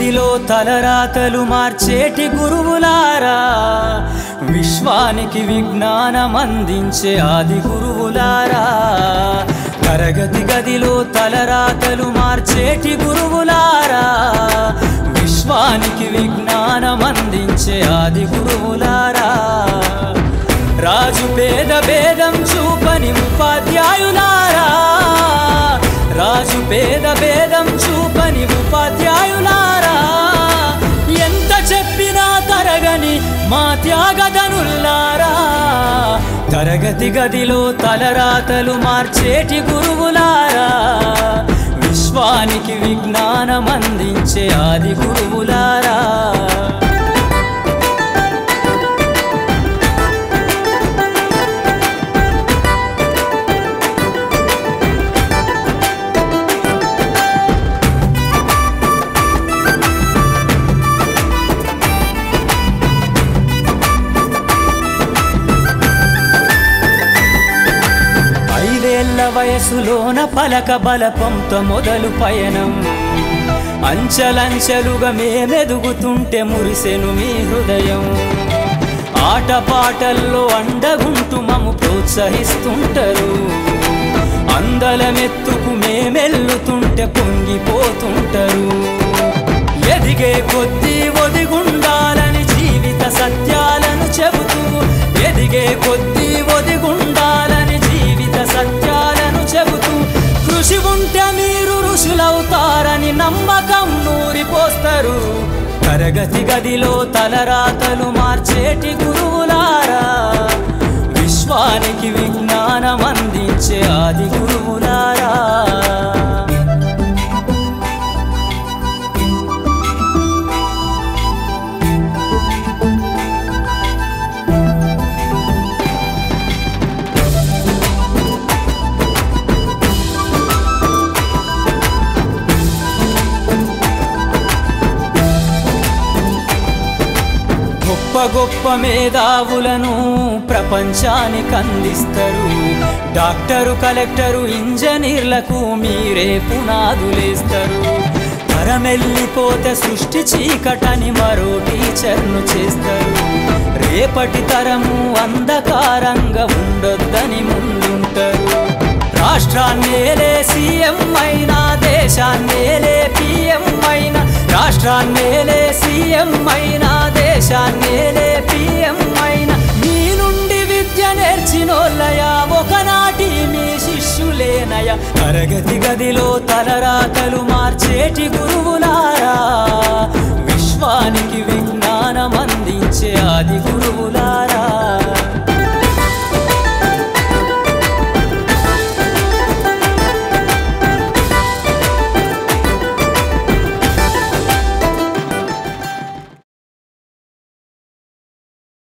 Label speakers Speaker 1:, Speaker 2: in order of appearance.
Speaker 1: గదిలో తలరాతలు మార్చేటి గురువులారా, విశ్వానికి విజ్ఞానం అందించే ఆది గురువులారా. తరగతి గదిలో తలరాతలు మార్చేటి గురువులారా, విశ్వానికి విజ్ఞానం అందించే ఆది గురువులారా. రాజు పేద భేదం చూపని ఉపాధ్యాయులారా, రాజు పేద భేదం చూపని ఉపాధ్యాయులారా. ఎంత చెప్పినా తరగని మా త్యాగధనుల్లారా, తరగతి గదిలో తలరాతలు మార్చేటి గురువులారా, విశ్వానికి విజ్ఞానం అందించే ఆది గురువులారా. వయసులోన పలక బలపంతో మొదలు పయనం, అంచలంచెలుగా మేమెదుగుతుంటే మురిసెను మీ హృదయం. ఆటపాటల్లో అండగుంటూ మమ్ము ప్రోత్సహిస్తుంటారు, అందలమెత్తుకు మేమెల్లుతుంటే పొంగిపోతుంటారు. ఎదిగే కొద్దీ ఒదిగుండాలని జీవిత సత్యాలను చెబుతూ, ఎదిగే కొద్దీ ఒదిగుండాలని జీవిత సత్యాలను చెబుతూ, కృషి ఉంటే మీరు ఋషులవుతారని నమ్మకం నూరిపోస్తారు. తరగతి గదిలో తలరాతలు మార్చేటి గురువులారా, విశ్వానికి విజ్ఞానం అందించే ఆది గురువులారా. గొప్ప గొప్ప మేధావులను ప్రపంచానికి అందిస్తారు. డాక్టరు, కలెక్టరు, ఇంజనీర్లకు మీరే పునాదులేస్తారు. తరమెల్లిపోతే సృష్టి చీకటని మరో టీచర్ను చేస్తారు. రేపటి తరము అంధకారంగా ఉండొద్దని ముందుంటారు. రాష్ట్రాన్నేలే సీఎం అయినా, దేశాన్నేలే పిఎం అయినా, రాష్ట్రాన్నేలే సీఎం అయినా, దేశాన్నేలే పిఎం అయినా, మీ నుండి విద్య నేర్చినోళ్ళయా, ఒకనాటి మీ శిష్యులేనయ. తరగతి గదిలో తలరాతలు మార్చేటి గురువులారా, విశ్వానికి విజ్ఞానం అందించే ఆది గురువులారా.